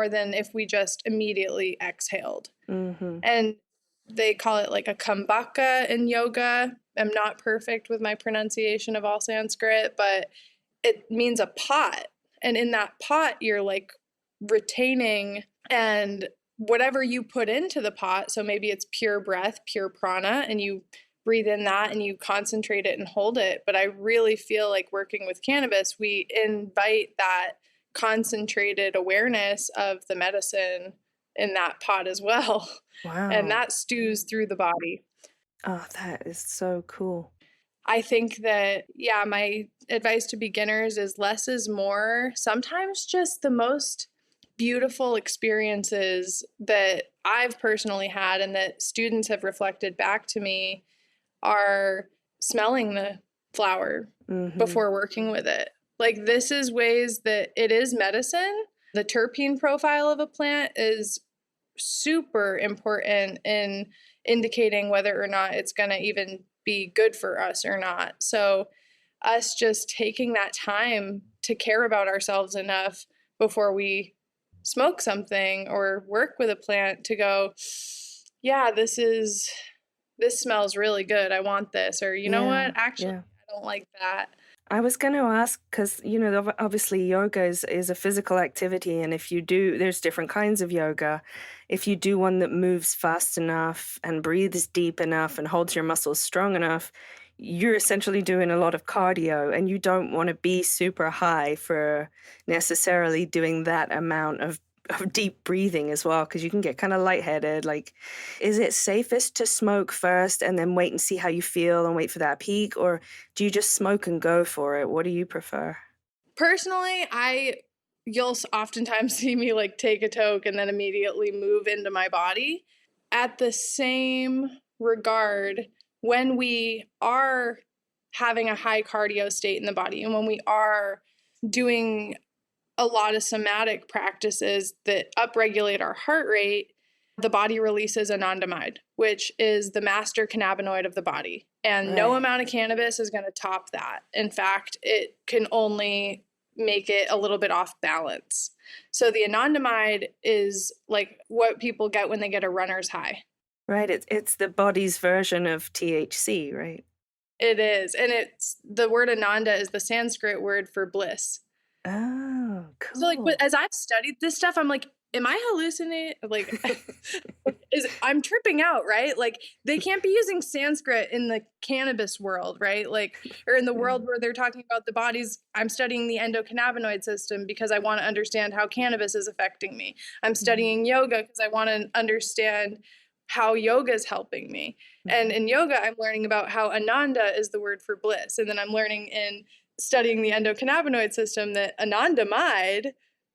more than if we just immediately exhaled. Mm-hmm. And they call it like a kumbhaka in yoga. I'm not perfect with my pronunciation of all Sanskrit, but it means a pot. And in that pot, you're like retaining, and whatever you put into the pot, so maybe it's pure breath, pure prana, and you breathe in that and you concentrate it and hold it. But I really feel like working with cannabis, we invite that concentrated awareness of the medicine in that pot as well. Wow. And that stews through the body. Oh, that is so cool. I think that, yeah, my advice to beginners is less is more. Sometimes just the most beautiful experiences that I've personally had and that students have reflected back to me are smelling the flower before working with it. Like, this is ways that it is medicine. The terpene profile of a plant is super important in indicating whether or not it's going to even be good for us or not. So us just taking that time to care about ourselves enough before we smoke something or work with a plant to go, yeah, this smells really good. I want this. Or, you know what? Actually, I don't like that. I was going to ask, because, you know, obviously yoga is a physical activity. And if you do, there's different kinds of yoga. If you do one that moves fast enough and breathes deep enough and holds your muscles strong enough, you're essentially doing a lot of cardio, and you don't want to be super high for necessarily doing that amount of deep breathing as well, because you can get kind of lightheaded. Like, is it safest to smoke first and then wait and see how you feel and wait for that peak, or do you just smoke and go for it? What do you prefer? Personally, you'll oftentimes see me like take a toke and then immediately move into my body. At the same regard, when we are having a high cardio state in the body and when we are doing a lot of somatic practices that upregulate our heart rate, the body releases anandamide, which is the master cannabinoid of the body. And no amount of cannabis is going to top that. In fact, it can only make it a little bit off balance. So the anandamide is like what people get when they get a runner's high. Right. It's the body's version of THC, right? It is. And it's the word ananda is the Sanskrit word for bliss. Oh, cool. So like, as I've studied this stuff, I'm like, am I hallucinating? Like, I'm tripping out, right? Like, they can't be using Sanskrit in the cannabis world, right? Like, or in the world where they're talking about the bodies. I'm studying the endocannabinoid system because I want to understand how cannabis is affecting me. I'm studying yoga because I want to understand how yoga is helping me. And in yoga, I'm learning about how ananda is the word for bliss. And then I'm learning in studying the endocannabinoid system that anandamide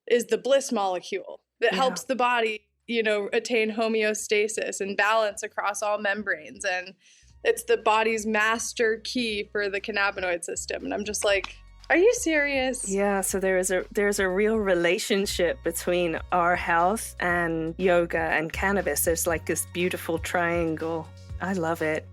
is the bliss molecule that helps the body, you know, attain homeostasis and balance across all membranes. And it's the body's master key for the cannabinoid system. And I'm just like, are you serious? Yeah, so there's a real relationship between our health and yoga and cannabis. There's like this beautiful triangle. I love it.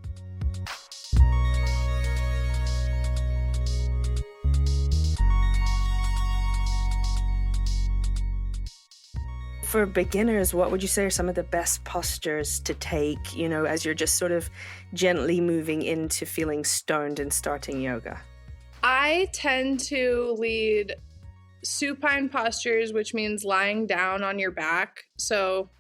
For beginners, what would you say are some of the best postures to take, you know, as you're just sort of gently moving into feeling stoned and starting yoga? I tend to lead supine postures, which means lying down on your back. So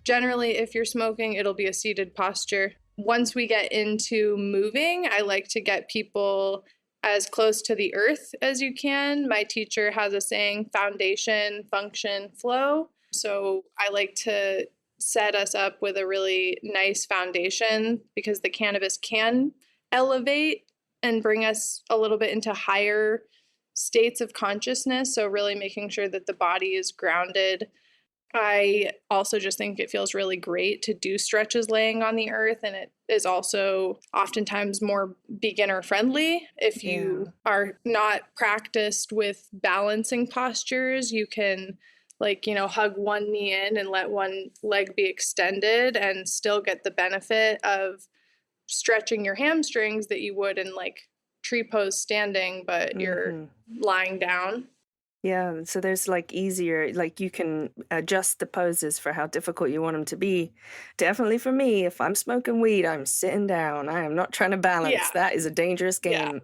generally, if you're smoking, it'll be a seated posture. Once we get into moving, I like to get people as close to the earth as you can. My teacher has a saying, foundation, function, flow. So I like to set us up with a really nice foundation because the cannabis can elevate and bring us a little bit into higher states of consciousness. So really making sure that the body is grounded. I also just think it feels really great to do stretches laying on the earth, and it is also oftentimes more beginner friendly. If you are not practiced with balancing postures, you can hug one knee in and let one leg be extended and still get the benefit of stretching your hamstrings that you would in like tree pose standing, but you're lying down. Yeah, so there's like easier, like you can adjust the poses for how difficult you want them to be. Definitely for me, if I'm smoking weed, I'm sitting down. I am not trying to balance. Yeah, That is a dangerous yeah. game.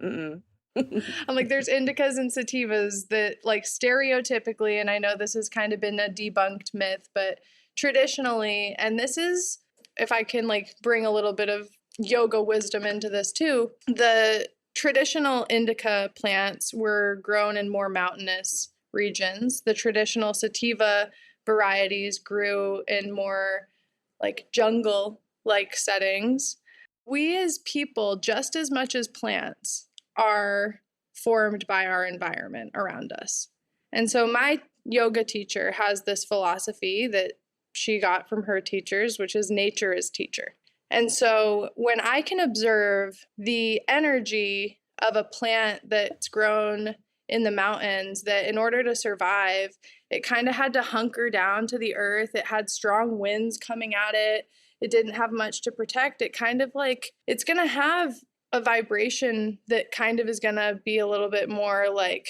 Mm-mm. I'm like, there's indicas and sativas that, like, stereotypically, and I know this has kind of been a debunked myth, but traditionally, and this is, if I can like bring a little bit of yoga wisdom into this too, the traditional indica plants were grown in more mountainous regions. The traditional sativa varieties grew in more like jungle like settings. We as people, just as much as plants, are formed by our environment around us. And so my yoga teacher has this philosophy that she got from her teachers, which is nature is teacher. And so when I can observe the energy of a plant that's grown in the mountains, that in order to survive, it kind of had to hunker down to the earth. It had strong winds coming at it. It didn't have much to protect. It kind of like, it's going to have a vibration that kind of is going to be a little bit more like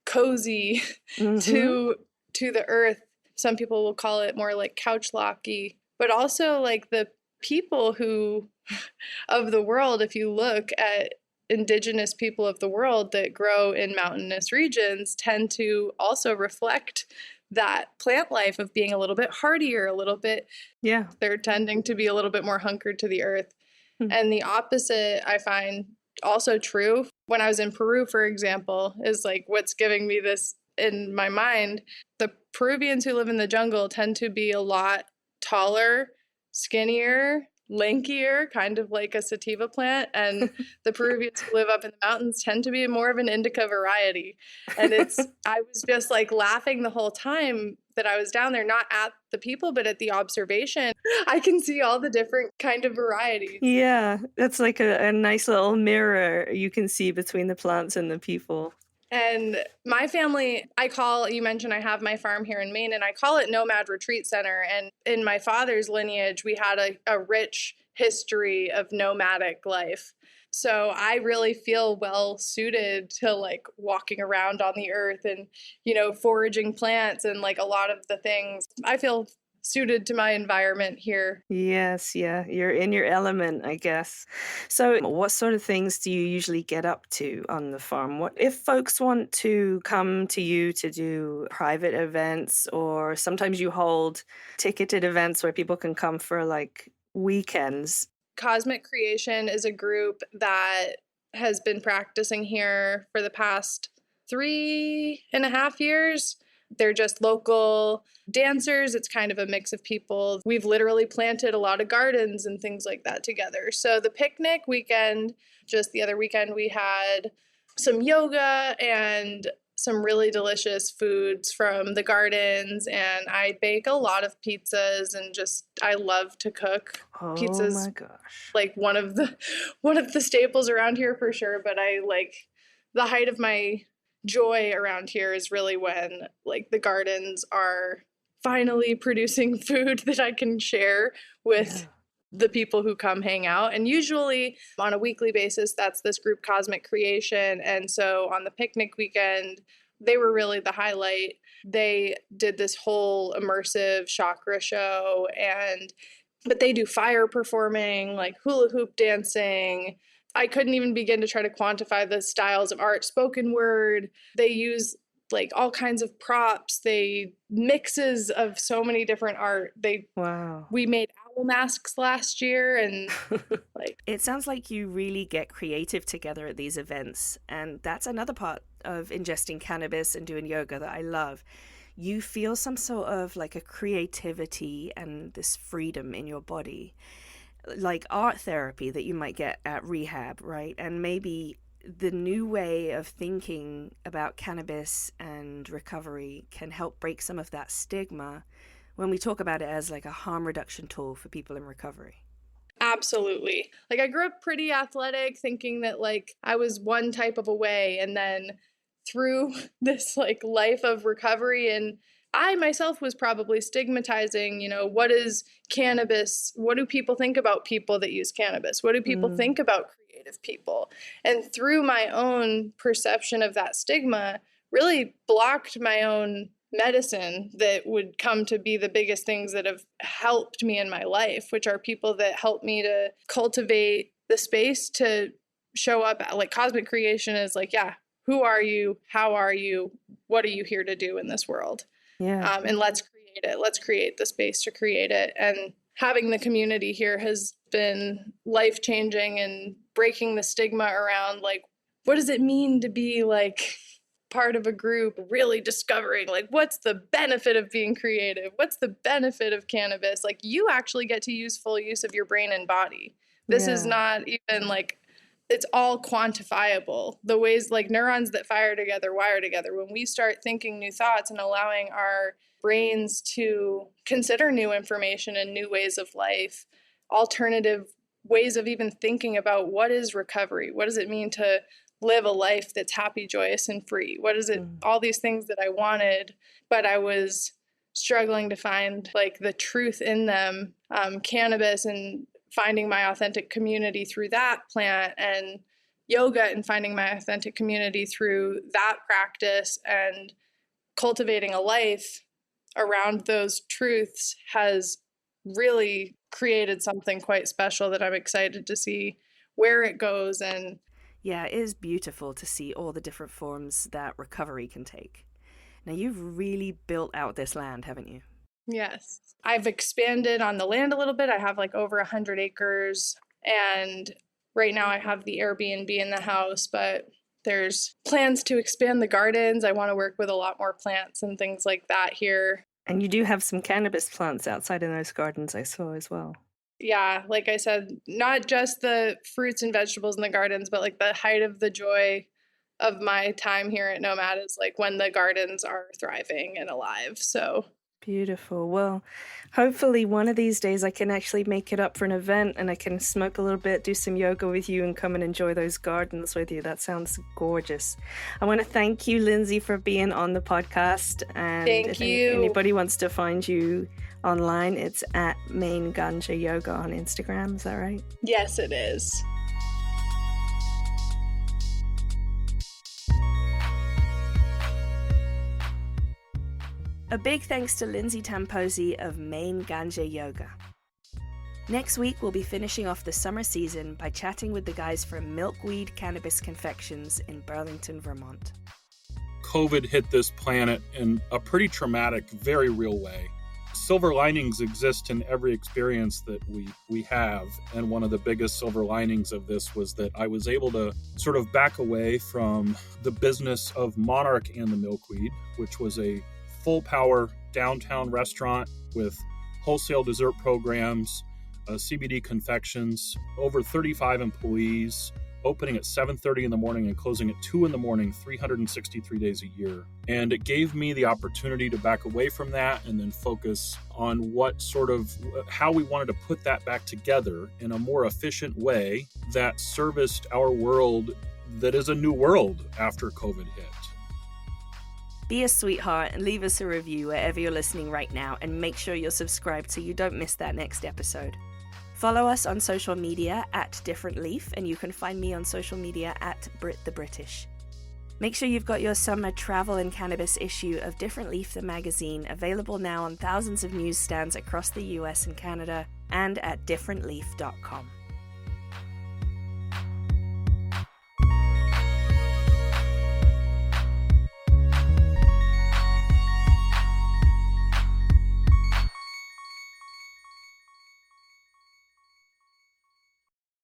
cozy Mm-hmm. to the earth. Some people will call it more like couch locky, but also like the people who of the world, if you look at indigenous people of the world that grow in mountainous regions, tend to also reflect that plant life of being a little bit hardier, a little bit, Yeah. they're tending to be a little bit more hunkered to the earth. Hmm. And the opposite, I find also true. When I was in Peru, for example, is like what's giving me this in my mind. The Peruvians who live in the jungle tend to be a lot taller, skinnier, lankier, kind of like a sativa plant. And the Peruvians who live up in the mountains tend to be more of an indica variety. And I was just like laughing the whole time that I was down there, not at the people, but at the observation. I can see all the different kind of varieties. Yeah, that's like a nice little mirror you can see between the plants and the people. And my family, you mentioned I have my farm here in Maine, and I call it Nomad Retreat Center. And in my father's lineage, we had a rich history of nomadic life. So I really feel well suited to like walking around on the earth and, foraging plants and like a lot of the things. I feel suited to my environment here. Yes, yeah, you're in your element, I guess. So, what sort of things do you usually get up to on the farm? What if folks want to come to you to do private events, or sometimes you hold ticketed events where people can come for like weekends? Cosmic Creation is a group that has been practicing here for the past 3.5 years. They're just local dancers. It's kind of a mix of people. We've literally planted a lot of gardens and things like that together. So the picnic weekend, just the other weekend, we had some yoga and some really delicious foods from the gardens. And I bake a lot of pizzas and I love to cook. Oh Pizza's my gosh. like one of the staples around here for sure, but I like the height of my joy around here is really when like the gardens are finally producing food that I can share with Yeah. the people who come hang out. And usually on a weekly basis, that's this group Cosmic Creation. And so on the picnic weekend, they were really the highlight. They did this whole immersive chakra show, but they do fire performing, like hula hoop dancing. I couldn't even begin to try to quantify the styles of art, spoken word. They use like all kinds of props. They mixes of so many different art. Wow. We made owl masks last year and like It sounds like you really get creative together at these events. And that's another part of ingesting cannabis and doing yoga that I love. You feel some sort of like a creativity and this freedom in your body, like art therapy that you might get at rehab, right? And maybe the new way of thinking about cannabis and recovery can help break some of that stigma when we talk about it as like a harm reduction tool for people in recovery. absolutely. Like I grew up pretty athletic, thinking that like I was one type of a way, and then through this like life of recovery, and I myself was probably stigmatizing, what is cannabis? What do people think about people that use cannabis? What do people Mm. think about creative people? And through my own perception of that stigma, really blocked my own medicine that would come to be the biggest things that have helped me in my life, which are people that help me to cultivate the space to show up. Like cosmic creation is like, yeah, who are you? How are you? What are you here to do in this world? Yeah. And let's create it. Let's create the space to create it. And having the community here has been life-changing and breaking the stigma around like, what does it mean to be like part of a group, really discovering like what's the benefit of being creative, what's the benefit of cannabis. Like you actually get to use full use of your brain and body. This is not even like, it's all quantifiable. The ways like neurons that fire together wire together. When we start thinking new thoughts and allowing our brains to consider new information and new ways of life, alternative ways of even thinking about what is recovery, what does it mean to live a life that's happy, joyous, and free? What is it? All these things that I wanted, but I was struggling to find like the truth in them. Cannabis and finding my authentic community through that plant, and yoga and finding my authentic community through that practice, and cultivating a life around those truths has really created something quite special that I'm excited to see where it goes. And yeah, it is beautiful to see all the different forms that recovery can take. Now, you've really built out this land, haven't you? Yes. I've expanded on the land a little bit. I have like over 100 acres. And right now I have the Airbnb in the house, but there's plans to expand the gardens. I want to work with a lot more plants and things like that here. And you do have some cannabis plants outside in those gardens, I saw as well. Yeah, like I said, not just the fruits and vegetables in the gardens, but like the height of the joy of my time here at Nomad is like when the gardens are thriving and alive. So beautiful. Well, hopefully one of these days I can actually make it up for an event and I can smoke a little bit, do some yoga with you, and come and enjoy those gardens with you. That sounds gorgeous. I want to thank you, Lynsey, for being on the podcast. And thank you. If anybody wants to find you online, it's at Maine Ganja Yoga on Instagram. Is that right? Yes, it is. A big thanks to Lynsey Tamposi of Maine Ganja Yoga. Next week, we'll be finishing off the summer season by chatting with the guys from Milkweed Cannabis Confections in Burlington, Vermont. COVID hit this planet in a pretty traumatic, very real way. Silver linings exist in every experience that we have, and one of the biggest silver linings of this was that I was able to sort of back away from the business of Monarch and the Milkweed, which was a full-power downtown restaurant with wholesale dessert programs, CBD confections, over 35 employees, opening at 7:30 in the morning and closing at 2 in the morning, 363 days a year. And it gave me the opportunity to back away from that and then focus on how we wanted to put that back together in a more efficient way that serviced our world that is a new world after COVID hit. Be a sweetheart and leave us a review wherever you're listening right now, and make sure you're subscribed so you don't miss that next episode. Follow us on social media at Different Leaf, and you can find me on social media at Brit the British. Make sure you've got your summer travel and cannabis issue of Different Leaf the magazine available now on thousands of newsstands across the US and Canada, and at differentleaf.com.